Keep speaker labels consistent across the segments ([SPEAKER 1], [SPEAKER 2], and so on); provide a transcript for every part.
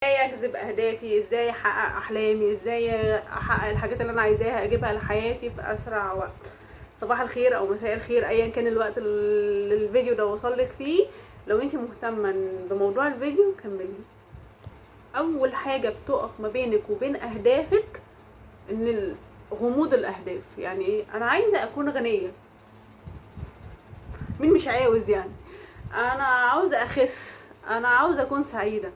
[SPEAKER 1] ازاي اجذب اهدافي، ازاي احقق احلامي، ازاي احقق الحاجات اللي انا عايزاها اجيبها لحياتي في اسرع وقت. صباح الخير او مساء الخير ايا كان الوقت اللي الفيديو ده وصلك فيه. لو انت مهتمه بموضوع الفيديو كملي. اول حاجه بتقف ما بينك وبين اهدافك ان غموض الاهداف. يعني ايه؟ انا عايزه اكون غنيه. مين مش عاوز يعني؟ انا عاوزه اخس، انا عاوزه اكون سعيده.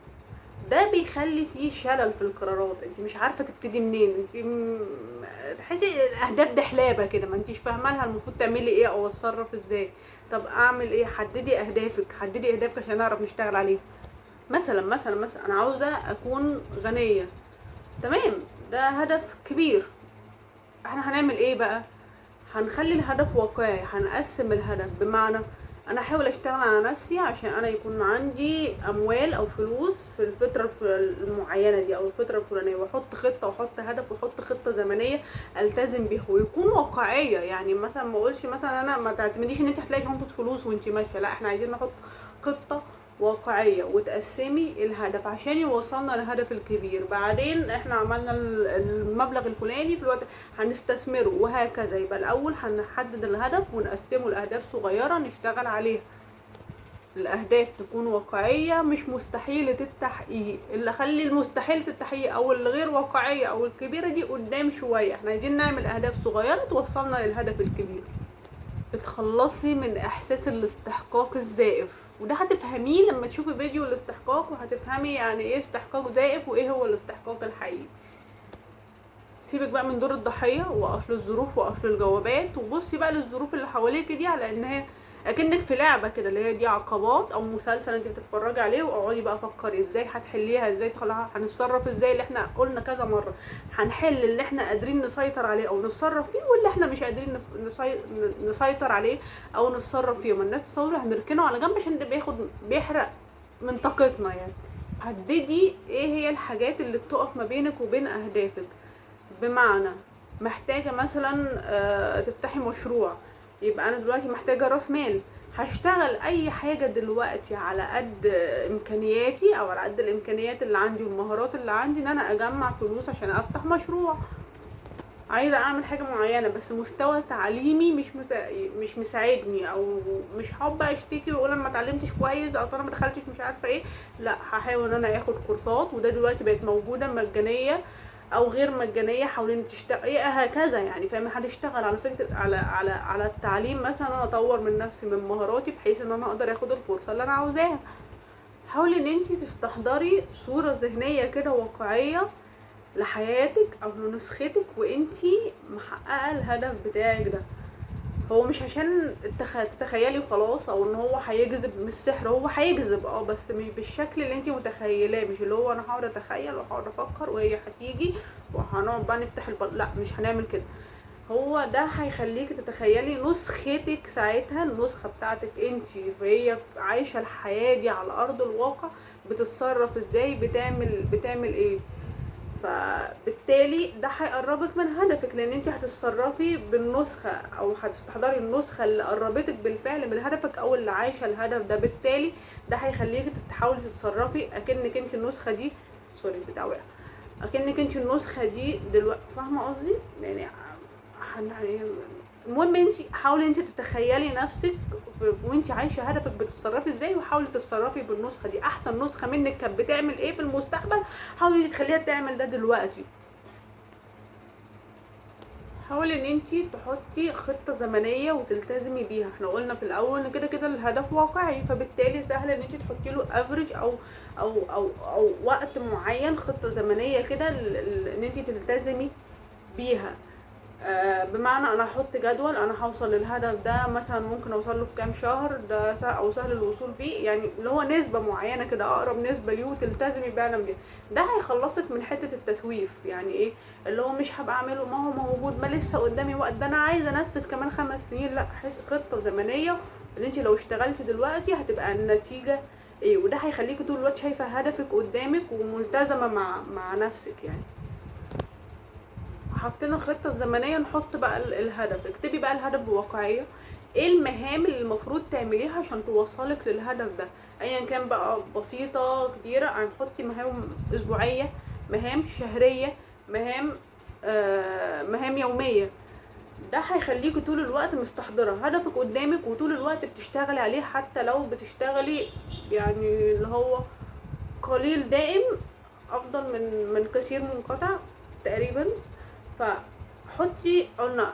[SPEAKER 1] ده بيخلي فيه شلل في القرارات، انت مش عارفه تبتدي منين. انت تحسي الاهداف دي حلابه كده، ما انتيش فاهمه لها المفروض تعملي ايه او اتصرف ازاي. طب اعمل ايه؟ حددي اهدافك، حددي اهدافك عشان نعرف نشتغل عليها. مثلا انا عاوزه اكون غنيه. تمام، ده هدف كبير. احنا هنعمل ايه بقى؟ هنخلي الهدف واقعي، هنقسم الهدف. بمعنى انا احاول اشتغل على نفسي عشان انا يكون عندي اموال او فلوس في الفتره المعينه دي او الفتره الفلانيه، واحط خطه واحط هدف واحط خطه زمنيه التزم بيها ويكون واقعيه. يعني مثلا ما اقولش مثلا انا ما تعتمديش ان انت هتلاقي شنطه فلوس وانت ماشيه، لا احنا عايزين نحط خطه واقعيه وتقسمي الهدف عشان يوصلنا للهدف الكبير. بعدين احنا عملنا المبلغ الفلاني في الوقت هنستثمره وهكذا. يبقى الاول هنحدد الهدف ونقسمه لاهداف صغيره نشتغل عليها. الاهداف تكون واقعيه مش مستحيله التحقيق. اللي خلي المستحيل التحقيق او اللي غير واقعيه او الكبيره دي قدام شويه. احنا عايزين نعمل اهداف صغيره توصلنا للهدف الكبير. اتخلصي من احساس الاستحقاق الزائف، وده هتفهميه لما تشوفي فيديو الاستحقاق وهتفهمي يعني ايه استحقاق زائف وايه هو الاستحقاق الحقيقي. سيبك بقى من دور الضحيه واصل الظروف واصل الجوابات، وبصي بقى للظروف اللي حواليك دي على ان هي اكنك في لعبه كده، اللي هي دي عقبات او مسلسل انت بتتفرجي عليه، واقعدي بقى فكري ازاي هتحليها، ازاي تخليها، هنتصرف ازاي اللي احنا قلنا كذا مره. هنحل اللي احنا قادرين نسيطر عليه او نتصرف فيه، واللي احنا مش قادرين نسيطر عليه او نتصرف فيه. ما الناس تصور هنركنه على جنب عشان ده بيحرق من طاقتنا يعني. حددي ايه هي الحاجات اللي بتقف ما بينك وبين اهدافك. بمعنى محتاجة مثلا تفتحي مشروع، يبقى انا دلوقتي محتاجة راس مال. هشتغل اي حاجة دلوقتي على قد امكانياتي او على قد الامكانيات اللي عندي والمهارات اللي عندي ان انا اجمع فلوس عشان افتح مشروع. عايزة اعمل حاجة معينة بس مستوى تعليمي مش مساعدني، او مش حابة اشتكي واقول انا ما اتعلمتش كويس او انا ما دخلتش مش عارفة ايه. لا، هحاول ان انا اخد كورسات، وده دلوقتي بقت موجودة مجانية او غير مجانيه. حاولي تشتغلي هكذا يعني، فاهمه؟ هتشتغل على فكره على التعليم مثلا، انا اطور من نفسي من مهاراتي بحيث ان انا اقدر اخد الفرصه اللي انا عاوزاها. حاولي ان انت تستحضري صوره ذهنيه كده واقعيه لحياتك او لنسختك وانتي محققه الهدف بتاعك ده. هو مش عشان تتخيلي وخلاص، او ان هو هيجذب، مش سحر، هو هيجذب بس مش بالشكل اللي انت متخيلاه. مش اللي هو انا هقعد اتخيل وهقعد افكر وهي هتيجي وهنقعد بقى نفتح لا، مش هنعمل كده. هو ده هيخليكي تتخيلي نسختك ساعتها، النسخه بتاعتك انت وهي عايشه الحياه دي على ارض الواقع، بتتصرف ازاي، بتعمل ايه. فبالتالي ده هيقربك من هدفك، لان انت هتتصرفي بالنسخه او هتستحضري النسخه اللي قربتك بالفعل من هدفك او اللي عايشه الهدف ده. بالتالي ده هيخليكي تحاولي تتصرفي اكنك انت النسخه دي. سوري البتاع وقع. اكنك انت النسخه دي دلوقتي، فاهمه قصدي يعني؟ يعني المهم انت حاولي انت تتخيلي نفسك وانت عايشه هدفك بتتصرفي ازاي، وحاولي تتصرفي بالنسخه دي. احسن نسخه منك كانت بتعمل ايه في المستقبل، حاولي تخليها تعمل ده دلوقتي. حاولي ان انت تحطي خطه زمنيه وتلتزمي بيها. احنا قلنا في الاول ان كده كده الهدف واقعي، فبالتالي سهل ان انت تحطي له افريج او وقت معين، خطه زمنيه كده ان انت تلتزمي بيها. بمعنى انا هحط جدول، انا هوصل للهدف ده مثلا ممكن اوصل له في كام شهر، ده او سهل الوصول فيه، يعني اللي هو نسبه معينه كده، اقرب نسبه ليه وتلتزمي فعلا بيه. ده هيخلصك من حته التسويف. يعني ايه اللي هو مش هبقى اعمله، ما هو موجود، ما لسه قدامي وقت، ده انا عايزه انفذ كمان 5 سنين. لا، خطه زمنيه اللي انت لو اشتغلتي دلوقتي هتبقى النتيجه ايه. وده هيخليكي طول الوقت شايفه هدفك قدامك وملتزمه مع نفسك يعني. حطينا الخطه الزمنيه، نحط بقى الهدف. اكتبي بقى الهدف بواقعيه، ايه المهام اللي المفروض تعمليها عشان توصلك للهدف ده، ايا كان بقى، بسيطة كتيرة. هنحطي مهام اسبوعية، مهام شهرية، مهام مهام يومية. ده هيخليكي طول الوقت مستحضرة هدفك قدامك، وطول الوقت بتشتغلي عليه، حتى لو بتشتغلي يعني اللي هو قليل دائم افضل من كثير منقطع تقريبا. فحطي، قلنا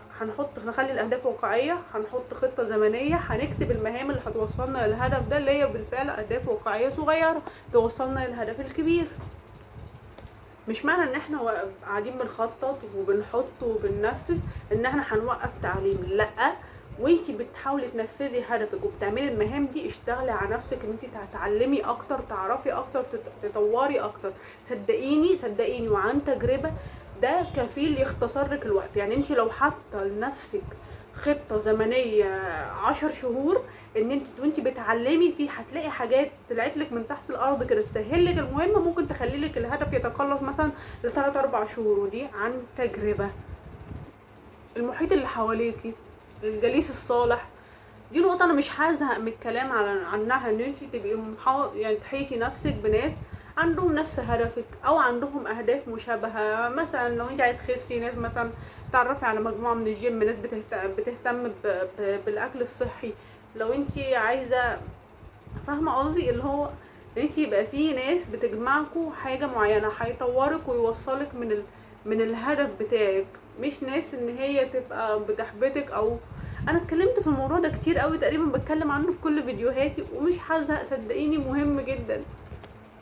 [SPEAKER 1] نخلي الاهداف واقعيه، هنحط خطه زمنيه، هنكتب المهام اللي هتوصلنا للهدف ده، اللي هي بالفعل اهداف واقعيه صغيره توصلنا للهدف الكبير. مش معنى ان احنا قاعدين بنخطط وبنحط وبننفذ ان احنا هنوقف تعليم، لا. وانتي بتحاولي تنفذي هدفك وبتعملي المهام دي، اشتغلي على نفسك ان انتي تتعلمي اكتر، تعرفي اكتر، تطوري اكتر. صدقيني صدقيني وعن تجربة، ده كفيل يختصر لك الوقت. يعني انتي لو حاطه لنفسك خطة زمنية 10 شهور ان انت وانت بتعلمي فيه، هتلاقي حاجات طلعت لك من تحت الارض كده تسهل لك المهمة، ممكن تخلي لك الهدف يتقلص مثلا ل3 4 شهور، ودي عن تجربة. المحيط اللي حواليكي، الجليس الصالح، دي نقطة أنا مش هزهق من الكلام عنها، إن انتي تبقي يعني تحيطي نفسك بناس عندهم نفس هدفك أو عندهم أهداف مشابهة. مثلا لو انتي عايزة تخسي، ناس مثلا تعرفي على مجموعة من الجيم، ناس بتهتم بالأكل الصحي. لو انتي عايزة، فاهمة قصدي، اللي هو انتي يبقى في ناس بتجمعكوا حاجة معينة، هيطورك ويوصلك من الهدف بتاعك، مش ناس ان هي تبقى بتحبطك. او انا اتكلمت في الموضوع ده كتير قوي، تقريبا بتكلم عنه في كل فيديوهاتي ومش هزهق، صدقيني مهم جدا.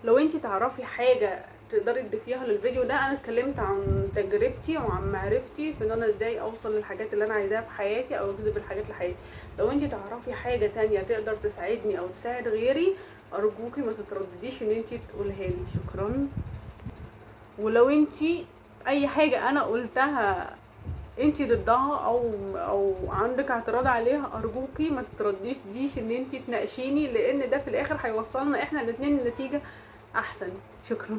[SPEAKER 1] لو انتي تعرفي حاجة تقدري تضيفيها للفيديو ده، انا اتكلمت عن تجربتي وعن معرفتي في ان انا ازاي اوصل للحاجات اللي انا عايزاها في حياتي او اجذب الحاجات لحياتي. لو انتي تعرفي حاجة تانية تقدر تساعدني او تساعد غيري، ارجوكي ما تتردديش ان انتي تقولها لي. شكرا. ولو انتي اي حاجة انا قلتها انتي ضدها او عندك اعتراض عليها، ارجوكي ما تتردديش ان انتي تناقشيني، لان ده في الاخر هيوصلنا احنا الاتنين لنتيجة احسن. شكرا.